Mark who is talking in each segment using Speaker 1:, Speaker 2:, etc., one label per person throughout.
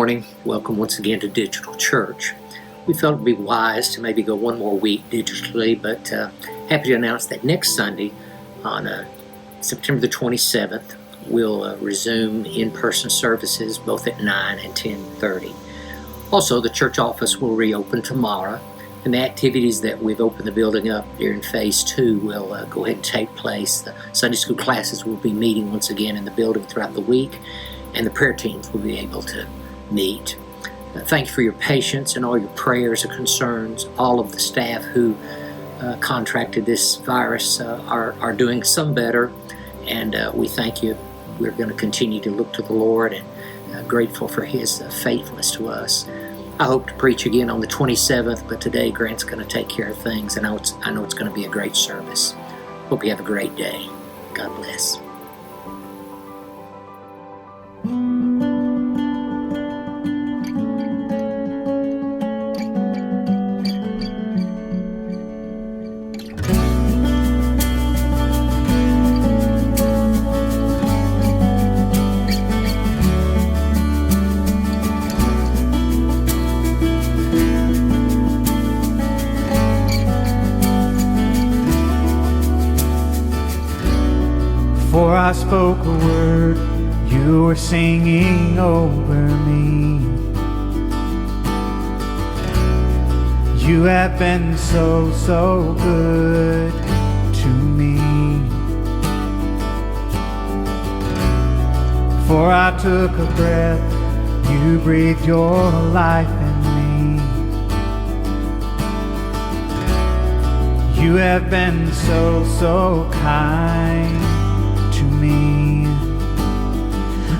Speaker 1: morning. Welcome once again to Digital Church. We felt it would be wise to maybe go one more week digitally, but happy to announce that next Sunday on September the 27th, we'll resume in-person services both at 9 and 10:30. Also, the church office will reopen tomorrow, and the activities that we've opened the building up during Phase 2 will go ahead and take place. The Sunday school classes will be meeting once again in the building throughout the week, and the prayer teams will be able to meet. Thank you for your patience and all your prayers and concerns. All of the staff who contracted this virus are doing some better, and we thank you. We're going to continue to look to the Lord and grateful for His faithfulness to us. I hope to preach again on the 27th, but today Grant's going to take care of things, and I know it's going to be a great service. Hope you have a great day. God bless.
Speaker 2: Before I spoke a word, you were singing over me. You have been so, so good to me. Before I took a breath, you breathed your life in me. You have been so, so kind to me.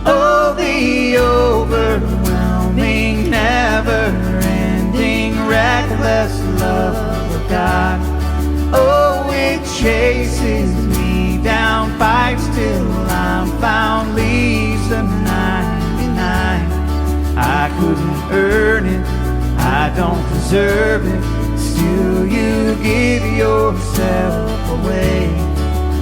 Speaker 2: Oh, the overwhelming, never-ending, reckless love of God. Oh, it chases me down, fights till I'm found, leaves the 99. I couldn't earn it, I don't deserve it, still you give yourself away.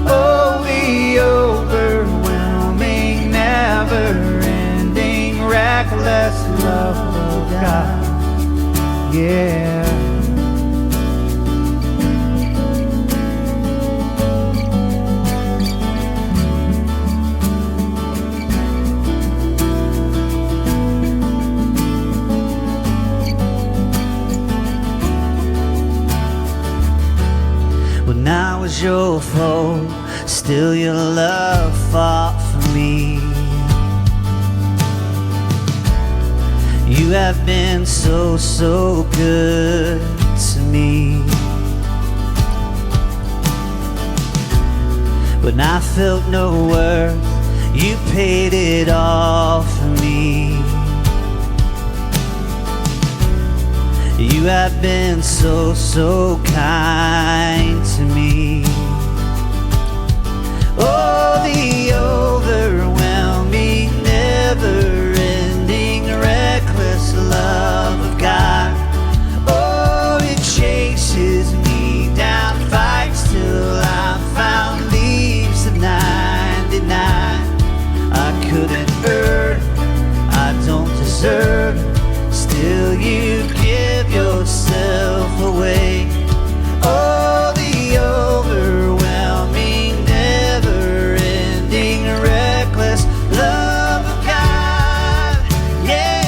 Speaker 2: Oh, the overwhelming, never-ending, reckless love of God. Yeah. When I was your foe, still your love fought for me. You have been so, so good to me. When I felt no worth, you paid it all for me. You have been so, so kind to me. Oh, the overwhelming, never-ending, reckless love of God. Oh, it chases me down, fights till I'm found, leaves the 99. I couldn't earn it, I don't deserve it, still you give yourself away. Oh, the overwhelming, never-ending, reckless love of God. Yeah.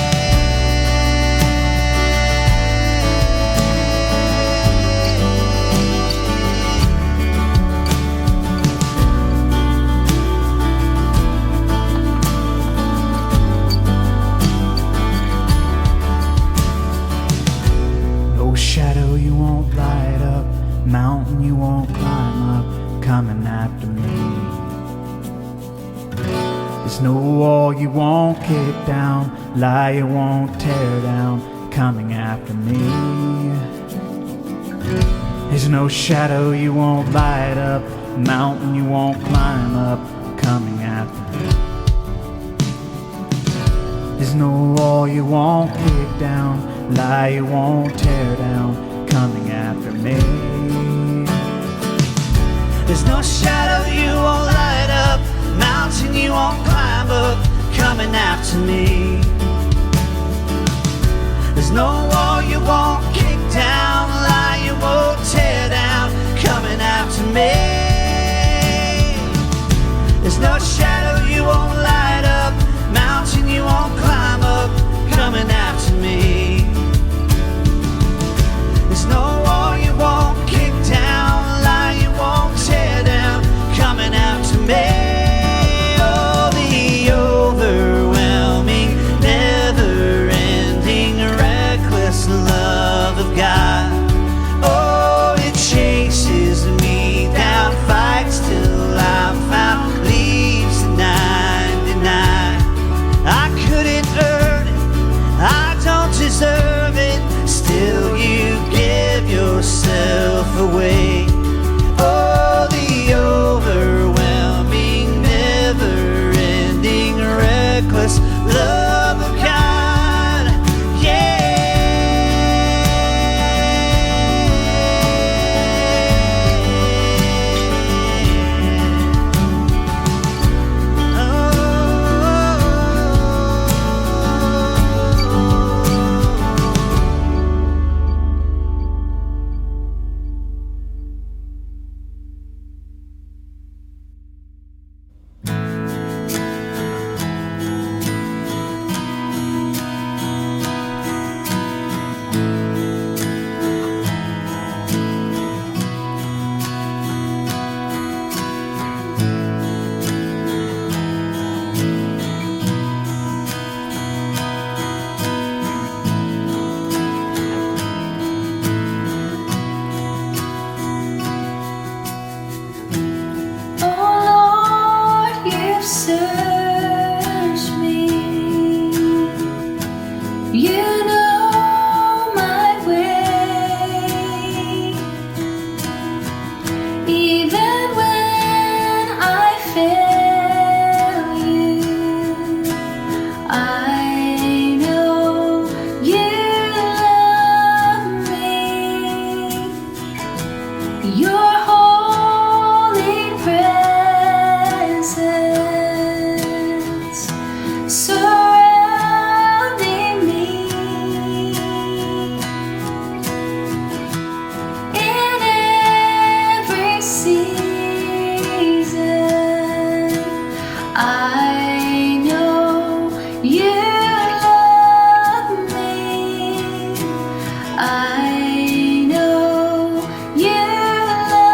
Speaker 2: No shadow you won't light up, mountain you won't climb up, coming after me. There's no wall you won't kick down, lie you won't tear down, coming after me. There's no shadow you won't light up, mountain you won't climb up, coming after me. There's no wall you won't kick down, lie you won't tear down, coming after me. There's no shadow you won't light up, mountain you won't climb up, coming after me. won't kick down, lie you won't tear down, coming after me. There's no shadow you won't light up, mountain you won't climb up, coming after me. There's no wall you won't kick down, lie you won't tear down, coming after me. Oh, the overwhelming, never-ending, reckless love of God. Oh, it chases me down, fights till I'm found, leaves the 99. I couldn't earn it, I don't deserve it, still you give yourself away. Oh, the overwhelming, never-ending, reckless love of God. Yeah.
Speaker 3: Search me, you know my way, even when I fail you, I know you love me. Your holy presence surrounding me in every season. I know you love me. I know you love me.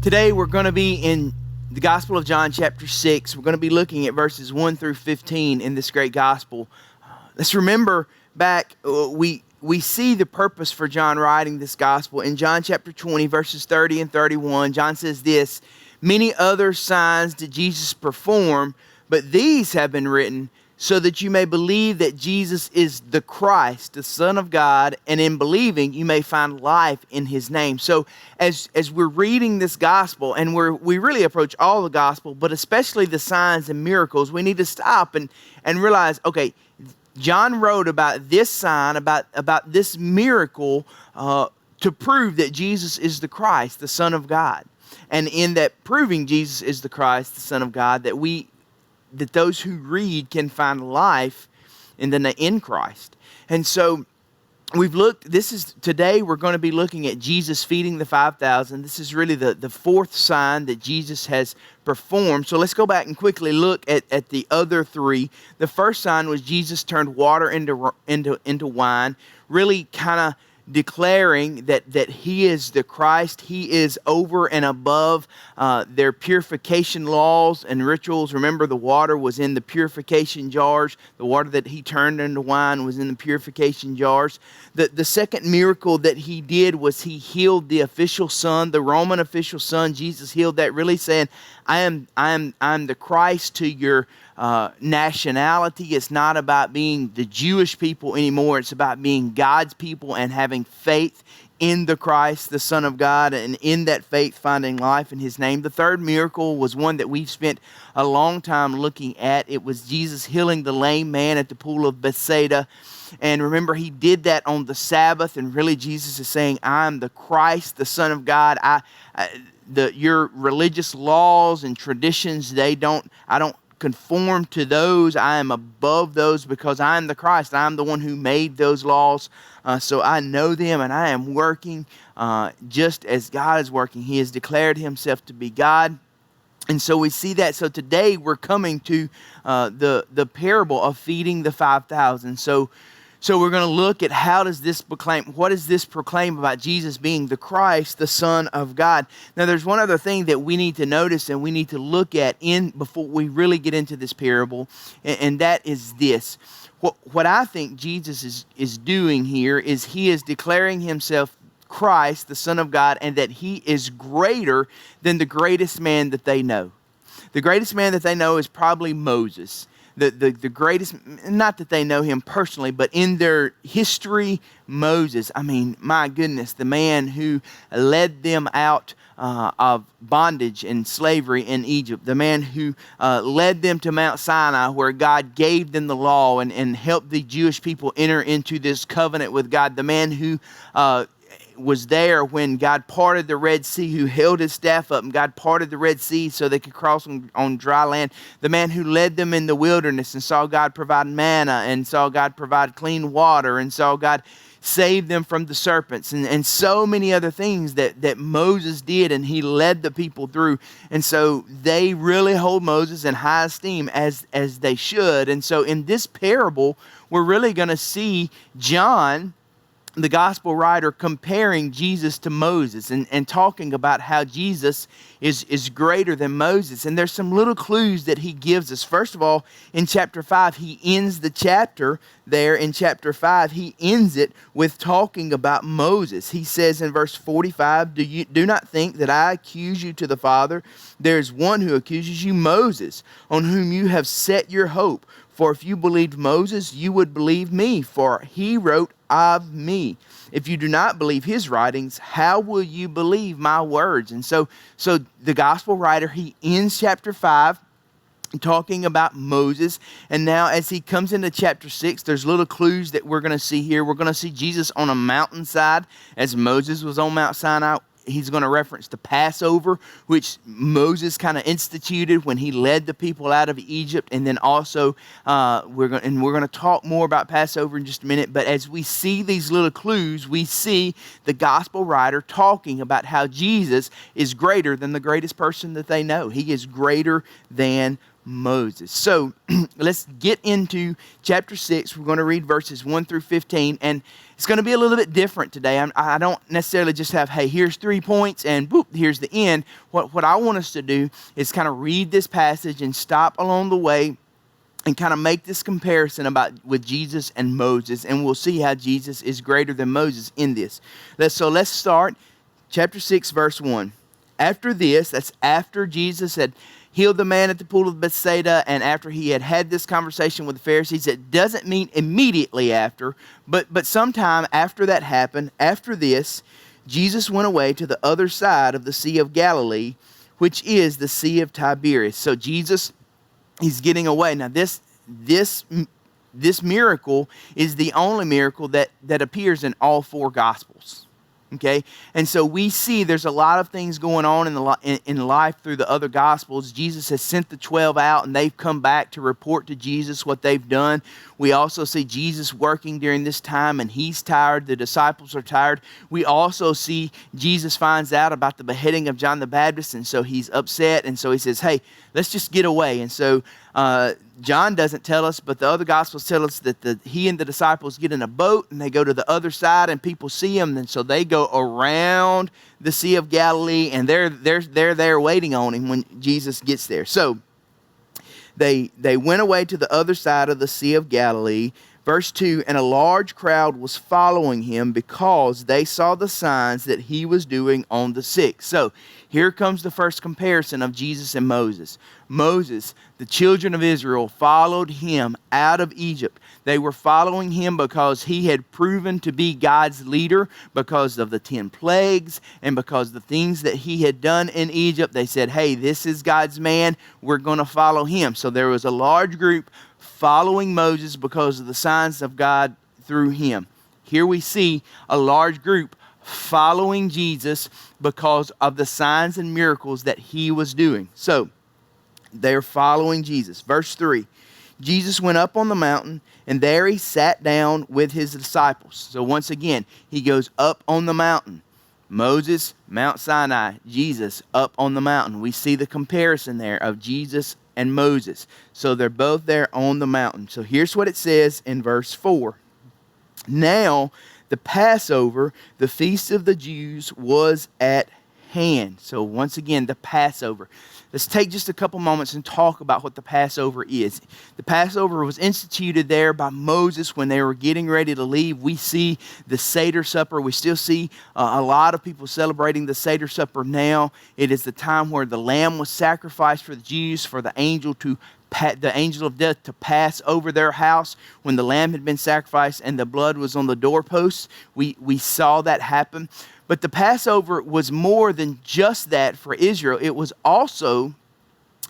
Speaker 4: Today we're going to be in the Gospel of John chapter 6. We're going to be looking at verses 1 through 15 in this great gospel. Let's remember back, we see the purpose for John writing this gospel. In John chapter 20, verses 30 and 31, John says this, "Many other signs did Jesus perform, but these have been written so that you may believe that Jesus is the Christ, the Son of God, and in believing you may find life in His name." So as we're reading this gospel, and we really approach all the gospel, but especially the signs and miracles, we need to stop and realize, okay, John wrote about this sign, about this miracle to prove that Jesus is the Christ, the Son of God. And in that proving Jesus is the Christ, the Son of God, that those who read can find life in Christ. And so today we're going to be looking at Jesus feeding the 5,000. This is really the fourth sign that Jesus has performed. So let's go back and quickly look at the other three. The first sign was Jesus turned water into wine, really kind of declaring that He is the Christ. He is over and above their purification laws and rituals. Remember, the water was in the purification jars. The water that He turned into wine was in the purification jars. The second miracle that He did was He healed the official son, the Roman official son. Jesus healed that, really saying, I'm the Christ to your nationality. It's not about being the Jewish people anymore. It's about being God's people and having faith in the Christ, the Son of God, and in that faith finding life in His name. The third miracle was one that we've spent a long time looking at. It was Jesus healing the lame man at the pool of Bethsaida. And remember, He did that on the Sabbath, and really Jesus is saying, I'm the Christ, the Son of God. Your religious laws and traditions, I don't conform to those. I am above those because I am the Christ. I am the one who made those laws. So I know them, and I am working just as God is working. He has declared Himself to be God. And so we see that. So today we're coming to the parable of feeding the 5,000. So we're going to look at what does this proclaim about Jesus being the Christ, the Son of God. Now there's one other thing that we need to notice and we need to look at before we really get into this parable, and that is this. What I think Jesus is doing here is He is declaring Himself Christ, the Son of God, and that He is greater than the greatest man that they know. The greatest man that they know is probably Moses. The greatest, not that they know him personally, but in their history, Moses. I mean, my goodness, the man who led them out of bondage and slavery in Egypt. The man who led them to Mount Sinai, where God gave them the law and helped the Jewish people enter into this covenant with God. The man who was there when God parted the Red Sea, who held His staff up and God parted the Red Sea so they could cross on dry land. The man who led them in the wilderness and saw God provide manna and saw God provide clean water and saw God save them from the serpents and so many other things that Moses did, and he led the people through. And so they really hold Moses in high esteem as they should. And so in this parable, we're really going to see John, the gospel writer, comparing Jesus to Moses and talking about how Jesus is greater than Moses. And there's some little clues that he gives us. First of all, in chapter 5, he ends the chapter there. In chapter 5, he ends it with talking about Moses. He says in verse 45, do not think that I accuse you to the Father. There is one who accuses you, Moses, on whom you have set your hope. For if you believed Moses, you would believe me, for he wrote of me. If you do not believe his writings, how will you believe my words? And so the gospel writer, he ends chapter 5 talking about Moses. And now as he comes into chapter 6, there's little clues that we're going to see here. We're going to see Jesus on a mountainside as Moses was on Mount Sinai. He's going to reference the Passover, which Moses kind of instituted when he led the people out of Egypt. And then also, we're going to talk more about Passover in just a minute. But as we see these little clues, we see the gospel writer talking about how Jesus is greater than the greatest person that they know. He is greater than Moses. So let's get into chapter 6. We're going to read verses 1 through 15, and it's going to be a little bit different today. I don't necessarily just have, hey, here's 3 points, and boop, here's the end. What I want us to do is kind of read this passage and stop along the way and kind of make this comparison with Jesus and Moses, and we'll see how Jesus is greater than Moses in this. Let's start chapter 6, verse 1. After this, that's after Jesus had healed the man at the pool of Bethsaida, and after he had this conversation with the Pharisees. It doesn't mean immediately after, but sometime after that happened. After this, Jesus went away to the other side of the Sea of Galilee, which is the Sea of Tiberias. So Jesus, he's getting away. Now this miracle is the only miracle that appears in all 4 Gospels. Okay, and so we see there's a lot of things going on in life through the other Gospels. Jesus has sent the 12 out, and they've come back to report to Jesus what they've done. We also see Jesus working during this time, and he's tired. The disciples are tired. We also see Jesus finds out about the beheading of John the Baptist, and so he's upset, and so he says, hey, let's just get away. And so John doesn't tell us, but the other Gospels tell us that he and the disciples get in a boat, and they go to the other side, and people see him, and so they go around the Sea of Galilee, and they're there waiting on him when Jesus gets there. So they went away to the other side of the Sea of Galilee. Verse 2, and a large crowd was following him because they saw the signs that he was doing on the sick. So here comes the first comparison of Jesus and Moses. Moses, the children of Israel, followed him out of Egypt. They were following him because he had proven to be God's leader because of the 10 plagues and because the things that he had done in Egypt. They said, hey, this is God's man. We're going to follow him. So there was a large group following Moses because of the signs of God through him. Here we see a large group following Jesus because of the signs and miracles that he was doing. So they're following Jesus. Verse 3, Jesus went up on the mountain, and there he sat down with his disciples. So once again, he goes up on the mountain. Moses, Mount Sinai, Jesus up on the mountain. We see the comparison there of Jesus and Moses. So they're both there on the mountain. So here's what it says in verse 4. Now the Passover, the feast of the Jews, was at hand. So once again, the Passover. Let's take just a couple moments and talk about what the Passover is. The Passover was instituted there by Moses when they were getting ready to leave. We see the Seder Supper. We still see a lot of people celebrating the Seder Supper now. It is the time where the lamb was sacrificed for the Jews, for the angel of death to pass over their house when the lamb had been sacrificed and the blood was on the doorposts. We saw that happen. But the Passover was more than just that for Israel. It was also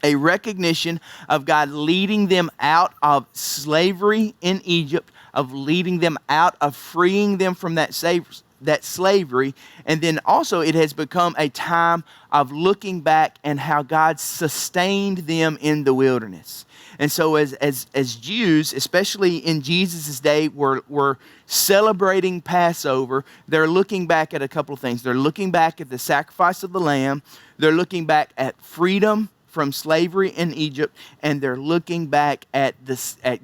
Speaker 4: a recognition of God leading them out of slavery in Egypt, of leading them out, of freeing them from that slavery. And then also it has become a time of looking back and how God sustained them in the wilderness. And so as Jews, especially in Jesus' day, were celebrating Passover, they're looking back at a couple of things. They're looking back at the sacrifice of the lamb. They're looking back at freedom from slavery in Egypt. And they're looking back at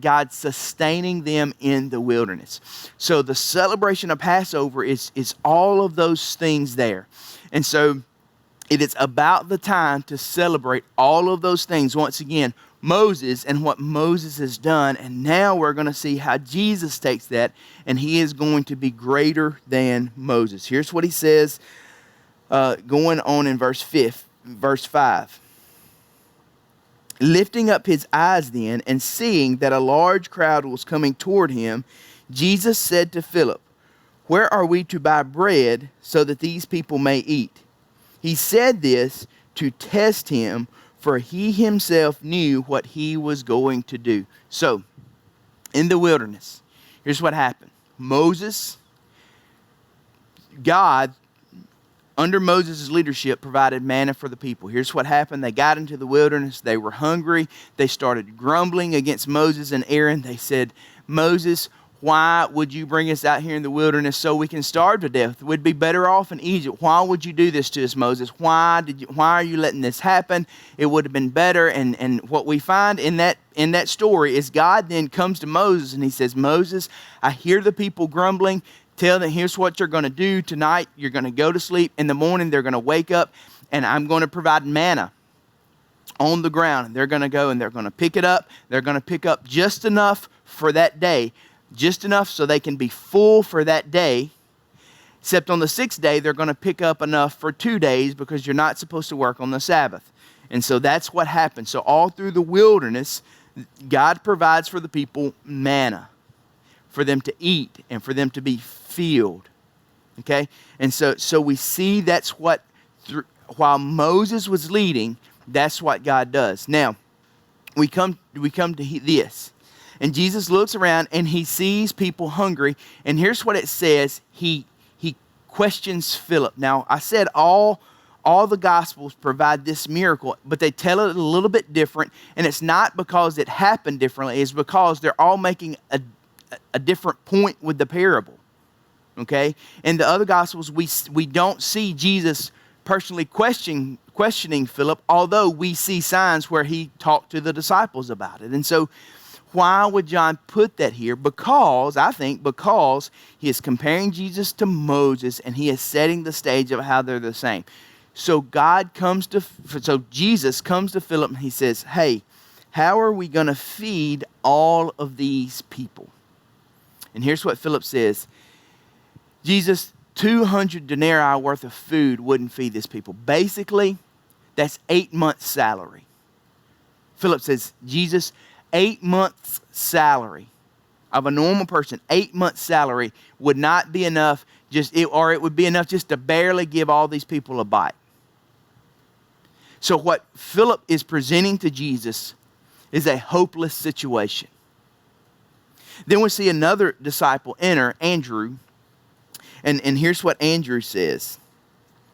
Speaker 4: God sustaining them in the wilderness. So the celebration of Passover is all of those things there. And so it is about the time to celebrate all of those things. Once again, Moses and what Moses has done, and now we're going to see how Jesus takes that, and he is going to be greater than Moses. Here's what he says going on in verse 5. Lifting up his eyes then, and seeing that a large crowd was coming toward him, Jesus said to Philip, "Where are we to buy bread so that these people may eat?" He said this to test him, for he himself knew what he was going to do. So, in the wilderness, here's what happened. God, under Moses' leadership, provided manna for the people. Here's what happened. They got into the wilderness. They were hungry. They started grumbling against Moses and Aaron. They said, "Moses, why would you bring us out here in the wilderness so we can starve to death? We'd be better off in Egypt. Why would you do this to us, Moses? Why are you letting this happen? It would have been better. And what we find in that story is God then comes to Moses and he says, Moses, I hear the people grumbling. Tell them, here's what you're going to do tonight. You're going to go to sleep. In the morning, they're going to wake up, and I'm going to provide manna on the ground. And they're going to go and they're going to pick it up. They're going to pick up just enough for that day. Just enough so they can be full for that day. Except on the 6th day, they're going to pick up enough for 2 days because you're not supposed to work on the Sabbath. And so that's what happens. So all through the wilderness, God provides for the people manna for them to eat and for them to be filled. Okay? And so we see that's what, while Moses was leading, that's what God does. Now, we come to this. And Jesus looks around and he sees people hungry. And here's what it says. He questions Philip. Now, I said all the Gospels provide this miracle, but they tell it a little bit different. And it's not because it happened differently. It's because they're all making a different point with the parable. Okay? In the other Gospels, we don't see Jesus personally questioning Philip, although we see signs where he talked to the disciples about it. And so, why would John put that here? Because he is comparing Jesus to Moses and he is setting the stage of how they're the same. So Jesus comes to Philip and he says, hey, how are we going to feed all of these people? And here's what Philip says. Jesus, 200 denarii worth of food wouldn't feed this people. Basically, that's 8 months' salary. Philip says, Jesus, 8 months' salary of a normal person, 8 months' salary would not be enough, it would be enough just to barely give all these people a bite. So what Philip is presenting to Jesus is a hopeless situation. Then we see another disciple enter, Andrew, and here's what Andrew says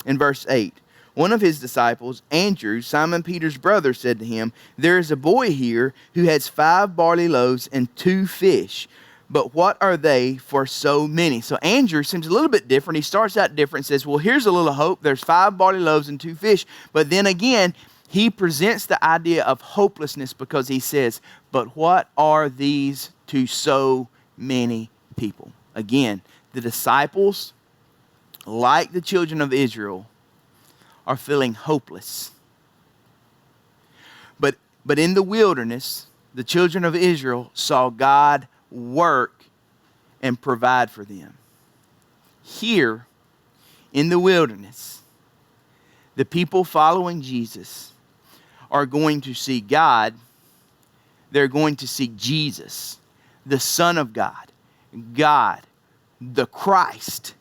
Speaker 4: in verse 8. One of his disciples, Andrew, Simon Peter's brother, said to him, there is a boy here who has 5 barley loaves and 2 fish. But what are they for so many? So Andrew seems a little bit different. He starts out different and says, well, here's a little hope. There's 5 barley loaves and 2 fish. But then again, he presents the idea of hopelessness because he says, but what are these to so many people? Again, the disciples, like the children of Israel, are feeling hopeless. But in the wilderness, the children of Israel saw God work and provide for them. Here, in the wilderness, the people following Jesus are going to see God. They're going to see Jesus, the Son of God, the Christ,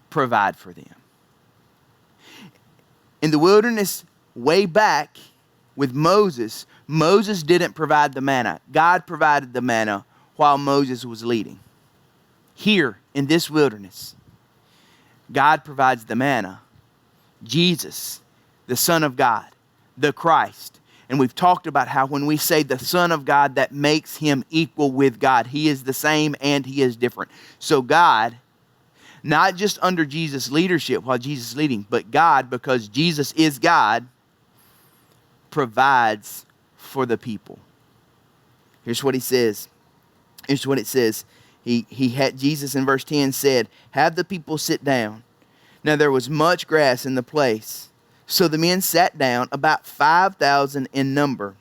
Speaker 4: provide for them. In the wilderness, way back with Moses didn't provide the manna. God provided the manna while Moses was leading. Here in this wilderness, God provides the manna. Jesus, the Son of God, the Christ. And we've talked about how when we say the Son of God, that makes him equal with God. He is the same and he is different. So God, not just under Jesus' leadership while Jesus is leading, but God, because Jesus is God, provides for the people. Here's what he says. Here's what it says. He had Jesus in verse 10 said, have the people sit down. Now there was much grass in the place. So the men sat down, about 5,000 in number.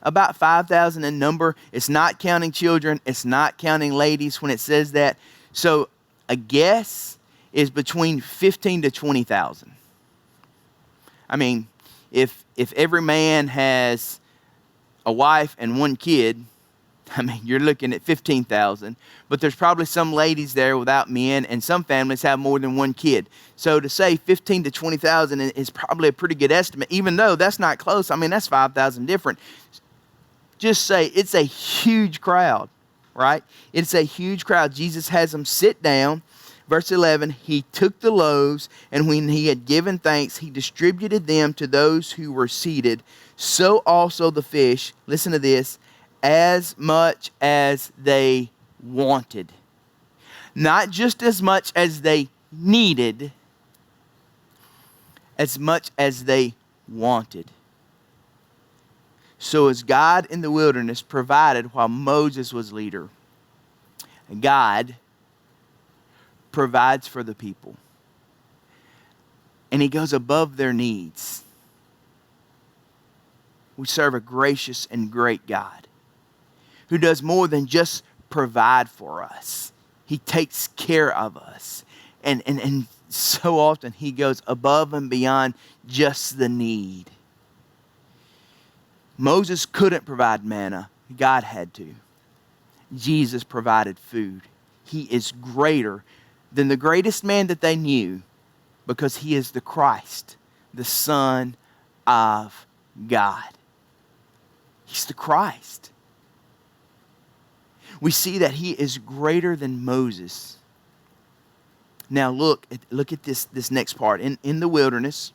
Speaker 4: About 5,000 in number. It's not counting children. It's not counting ladies when it says that. So a guess is between 15 to 20,000. I mean, if every man has a wife and 1 kid, I mean, you're looking at 15,000. But there's probably some ladies there without men, and some families have more than 1 kid. So to say 15 to 20,000 is probably a pretty good estimate, even though that's not close. I mean, that's 5,000 different. Just say it's a huge crowd, right? It's a huge crowd. Jesus has them sit down. Verse 11, he took the loaves, and when he had given thanks, he distributed them to those who were seated. So also the fish, listen to this, as much as they wanted. Not just as much as they needed, as much as they wanted. So as God in the wilderness provided while Moses was leader, God provides for the people. And he goes above their needs. We serve a gracious and great God who does more than just provide for us. He takes care of us. And so often he goes above and beyond just the need. Moses couldn't provide manna. God had to. Jesus provided food. He is greater than the greatest man that they knew because he is the Christ, the Son of God. He's the Christ. We see that he is greater than Moses. Now look at this next part. In the wilderness,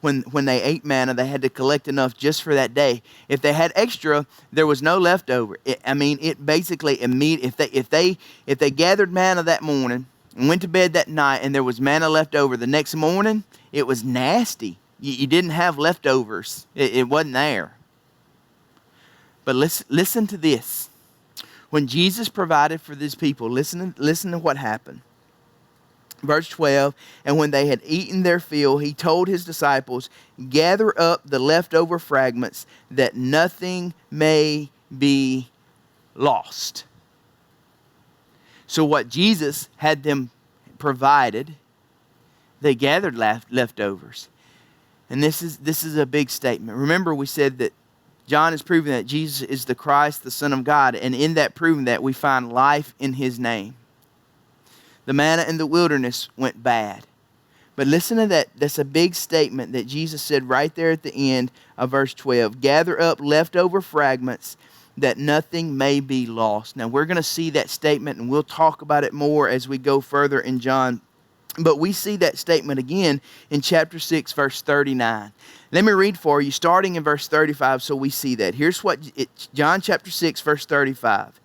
Speaker 4: when they ate manna, they had to collect enough just for that day. If they had extra, there was no leftover. It basically immediately, if they gathered manna that morning and went to bed that night and there was manna left over the next morning, it was nasty. You didn't have leftovers. It wasn't there. But listen to this. When Jesus provided for these people, listen to what happened. Verse 12, and when they had eaten their fill, he told his disciples, gather up the leftover fragments that nothing may be lost. So what Jesus had them provided, they gathered leftovers. And this is a big statement. Remember we said that John is proving that Jesus is the Christ, the Son of God, and in that proving that we find life in his name. The manna in the wilderness went bad. But listen to that. That's a big statement that Jesus said right there at the end of verse 12. Gather up leftover fragments that nothing may be lost. Now we're going to see that statement and we'll talk about it more as we go further in John. But we see that statement again in chapter 6, verse 39. Let me read for you, starting in verse 35, so we see that. Here's John chapter 6, verse 35.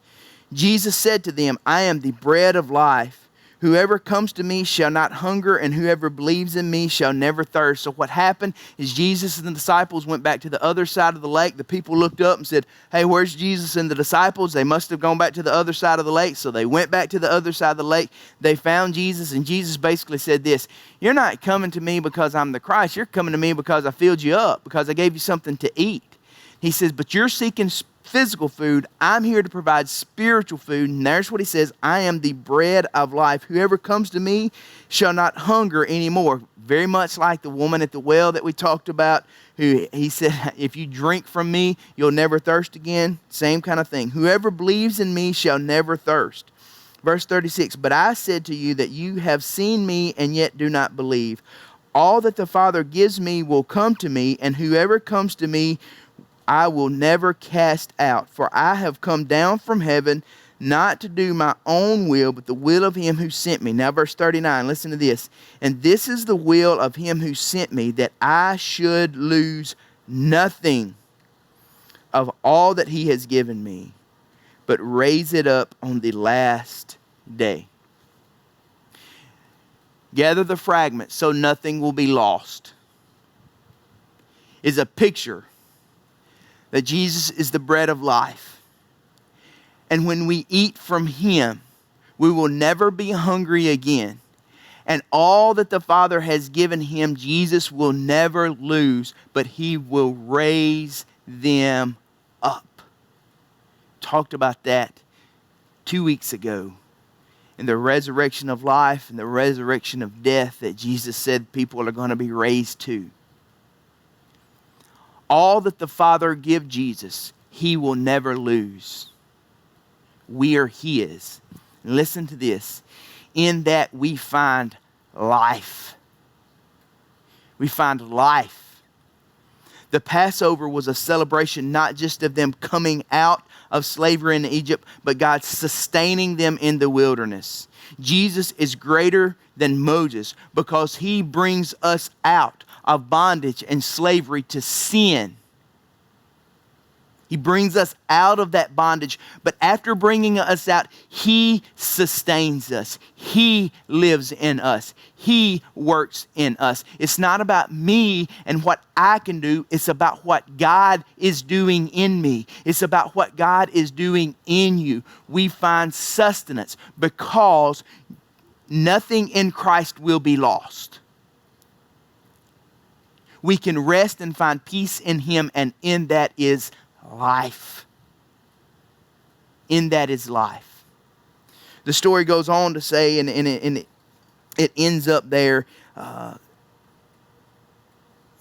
Speaker 4: Jesus said to them, I am the bread of life. Whoever comes to me shall not hunger, and whoever believes in me shall never thirst. So what happened is Jesus and the disciples went back to the other side of the lake. The people looked up and said, hey, where's Jesus and the disciples? They must have gone back to the other side of the lake. So they went back to the other side of the lake. They found Jesus, and Jesus basically said this, you're not coming to me because I'm the Christ. You're coming to me because I filled you up, because I gave you something to eat. He says, but you're seeking physical food. I'm here to provide spiritual food. And there's what he says, I am the bread of life. Whoever comes to me shall not hunger anymore. Very much like the woman at the well that we talked about, who he said, if you drink from me, you'll never thirst again. Same kind of thing. Whoever believes in me shall never thirst. Verse 36, but I said to you that you have seen me and yet do not believe. All that the Father gives me will come to me, and whoever comes to me I will never cast out. For I have come down from heaven not to do my own will, but the will of him who sent me. Now verse 39, listen to this. And this is the will of him who sent me, that I should lose nothing of all that he has given me, but raise it up on the last day. Gather the fragments so nothing will be lost. Is a picture that Jesus is the bread of life. And when we eat from him, we will never be hungry again. And all that the Father has given him, Jesus will never lose, but he will raise them up. Talked about that 2 weeks ago. In the resurrection of life and the resurrection of death that Jesus said people are going to be raised to. All that the Father give Jesus, he will never lose. We are his. And listen to this. In that we find life. We find life. The Passover was a celebration not just of them coming out of slavery in Egypt, but God sustaining them in the wilderness. Jesus is greater than Moses because he brings us out of bondage and slavery to sin. He brings us out of that bondage. But after bringing us out, He sustains us. He lives in us. He works in us. It's not about me and what I can do. It's about what God is doing in me. It's about what God is doing in you. We find sustenance because nothing in Christ will be lost. We can rest and find peace in Him, and in that is life. In that is life. The story goes on to say, and it ends up there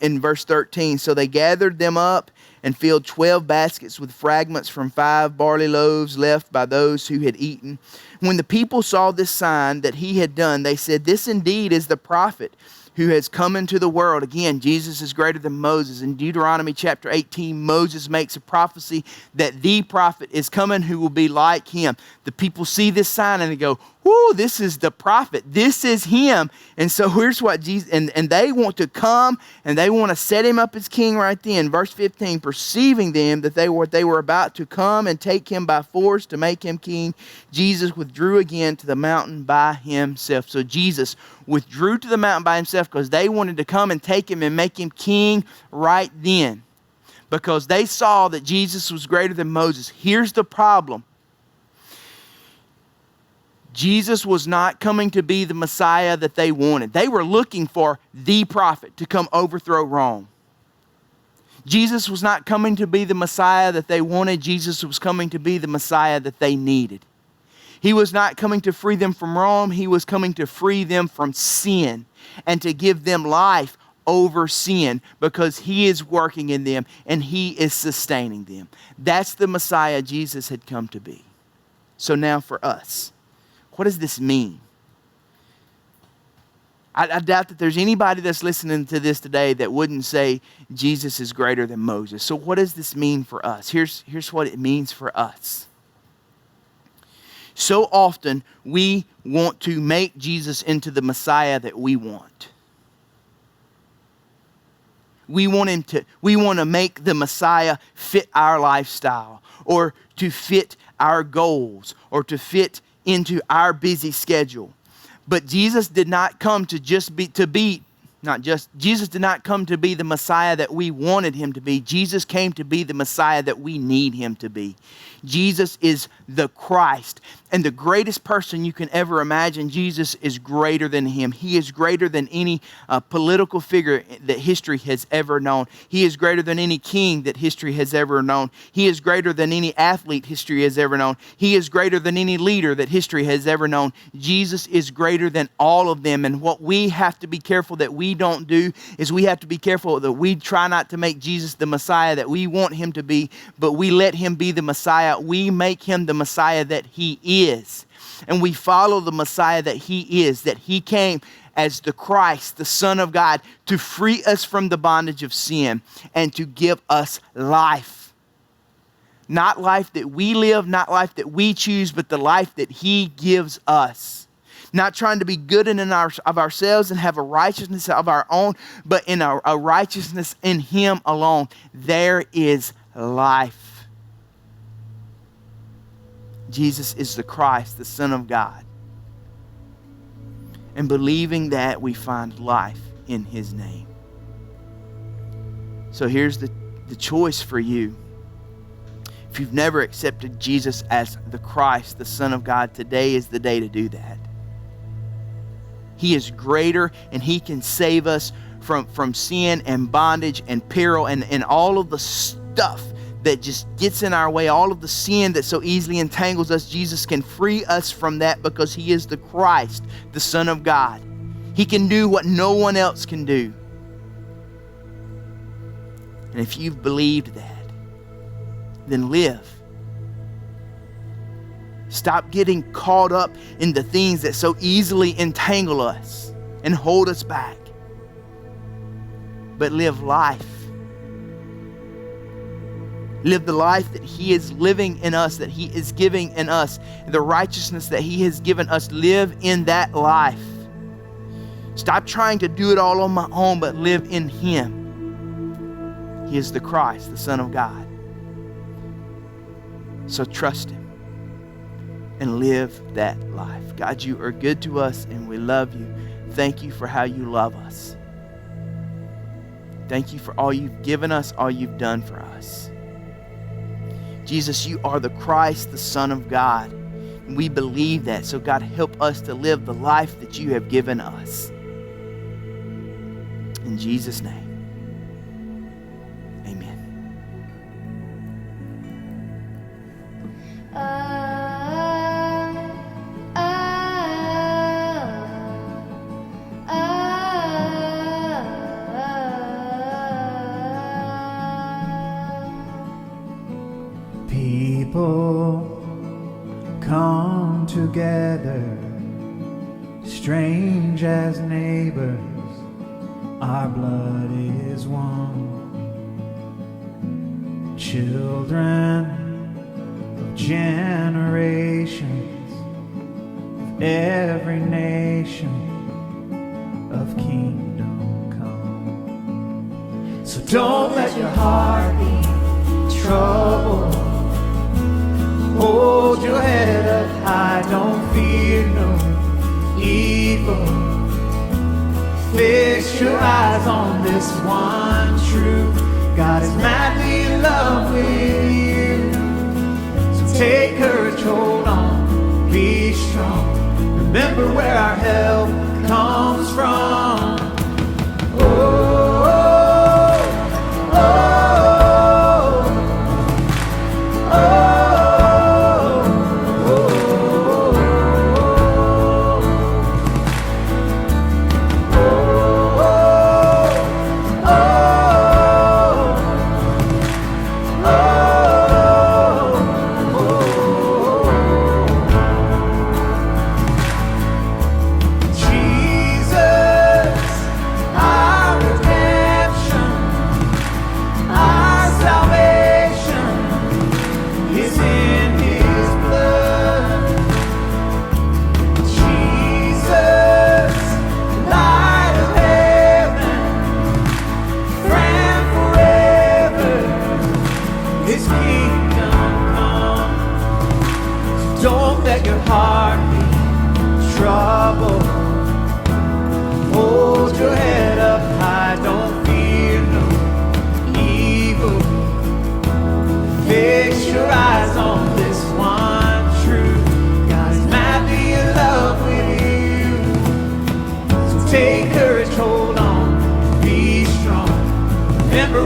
Speaker 4: in verse 13. So they gathered them up and filled 12 baskets with fragments from 5 barley loaves left by those who had eaten. When the people saw this sign that he had done, they said, "This indeed is the prophet who has come into the world." Again, Jesus is greater than Moses. In Deuteronomy chapter 18, Moses makes a prophecy that the prophet is coming who will be like him. The people see this sign and they go, "Whoo, this is the prophet. This is him." And so here's what Jesus, and they want to come and they want to set him up as king right then. Verse 15, perceiving them that they were about to come and take him by force to make him king, Jesus withdrew again to the mountain by himself. So Jesus withdrew to the mountain by himself because they wanted to come and take him and make him king right then. Because they saw that Jesus was greater than Moses. Here's the problem. Jesus was not coming to be the Messiah that they wanted. They were looking for the prophet to come overthrow Rome. Jesus was not coming to be the Messiah that they wanted. Jesus was coming to be the Messiah that they needed. He was not coming to free them from Rome. He was coming to free them from sin and to give them life over sin, because He is working in them and He is sustaining them. That's the Messiah Jesus had come to be. So now for us, what does this mean? I doubt that there's anybody that's listening to this today that wouldn't say Jesus is greater than Moses. So what does this mean for us? Here's what it means for us. So often we want to make Jesus into the Messiah that we want. We want to make the Messiah fit our lifestyle, or to fit our goals, or to fit into our busy schedule. But Jesus did not come to Jesus did not come to be the Messiah that we wanted him to be. Jesus came to be the Messiah that we need him to be. Jesus is the Christ, and the greatest person you can ever imagine. Jesus is greater than him. He is greater than any political figure that history has ever known. He is greater than any king that history has ever known. He is greater than any athlete history has ever known. He is greater than any leader that history has ever known. Jesus is greater than all of them. And what we have to be careful that we don't do is we have to be careful that we try not to make Jesus the Messiah that we want him to be, but we let him be the Messiah. We make him the Messiah that he is. And we follow the Messiah that he is, that he came as the Christ, the Son of God, to free us from the bondage of sin and to give us life. Not life that we live, not life that we choose, but the life that he gives us. Not trying to be good of ourselves and have a righteousness of our own, but in a righteousness in him alone. There is life. Jesus is the Christ, the Son of God. And believing that, we find life in his name. So here's the choice for you. If you've never accepted Jesus as the Christ, the Son of God, today is the day to do that. He is greater, and he can save us from sin and bondage and peril and all of the stuff that just gets in our way, all of the sin that so easily entangles us. Jesus can free us from that because he is the Christ, the Son of God. He can do what no one else can do. And if you've believed that, then live. Stop getting caught up in the things that so easily entangle us and hold us back. But live life. Live the life that he is living in us, that he is giving in us, the righteousness that he has given us. Live in that life. Stop trying to do it all on my own, but live in him. He is the Christ, the Son of God. So trust Him and live that life. God, you are good to us and we love you. Thank you for how you love us. Thank you for all you've given us, all you've done for us. Jesus, you are the Christ, the Son of God. And we believe that. So God, help us to live the life that you have given us. In Jesus' name.
Speaker 2: People come together, strange as neighbors, our blood is one. Children of generations, of every nation, of kingdom come. So don't let your heart be troubled. Hold your head up high, don't fear no evil. Fix your eyes on this one truth. God is madly in love with you. So take courage, hold on, be strong. Remember where our help comes from. Oh, oh, oh, oh.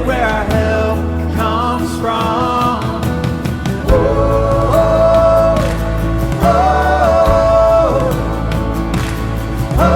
Speaker 2: Where our help comes from. Oh, oh, oh, oh,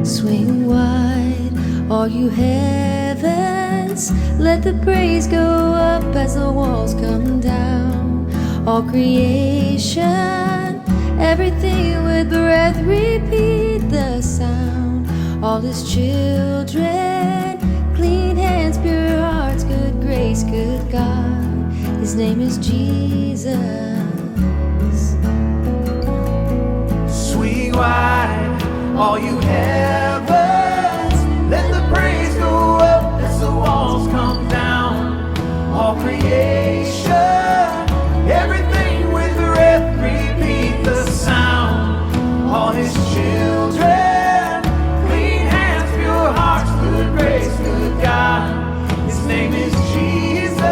Speaker 3: Swing wide, all you heavens, let the praise go up as the walls come down. All creation, everything with breath, repeat the sound. All His children, clean hands, pure hearts, good grace, good God. His name is Jesus.
Speaker 2: Swing wide, all you heavens, let the praise go up as the walls come down. All creation, everything with breath, repeat the sound. All His children, clean hands, pure hearts, good grace, good God. His name is Jesus.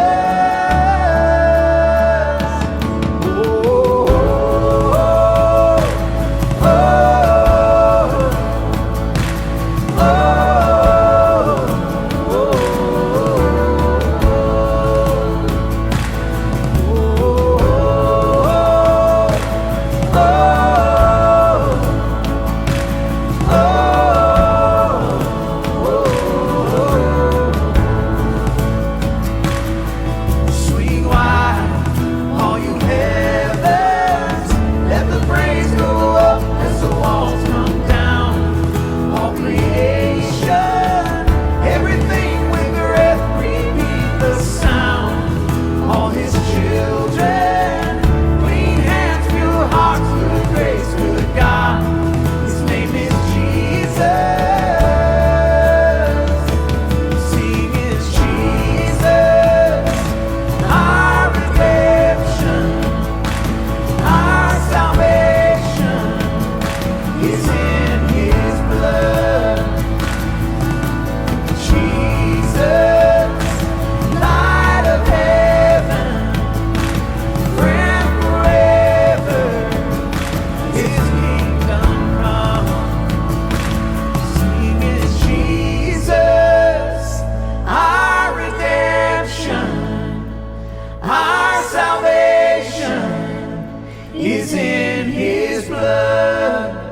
Speaker 2: is in his blood.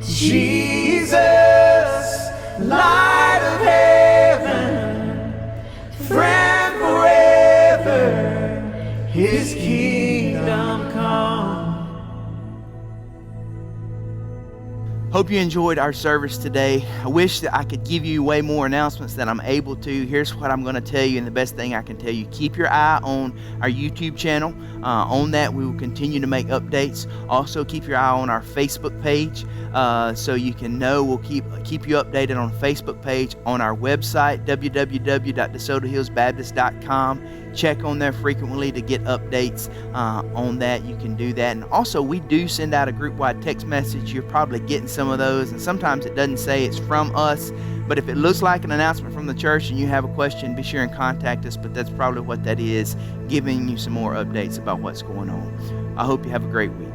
Speaker 2: Jesus, light of heaven, friend forever, his kingdom come.
Speaker 4: Hope you enjoyed our service today. I wish that I could give you way more announcements than I'm able to. Here's what I'm going to tell you, and the best thing I can tell you: keep your eye on our YouTube channel. On that, we will continue to make updates. Also, keep your eye on our Facebook page, so you can know. We'll keep you updated on the Facebook page, on our website, www.DeSotoHillsBaptist.com. Check on there frequently to get updates on that. You can do that. And also, we do send out a group-wide text message. You're probably getting some of those, and sometimes it doesn't say it's from us. But if it looks like an announcement from the church and you have a question, be sure and contact us. But that's probably what that is, giving you some more updates about what's going on. I hope you have a great week.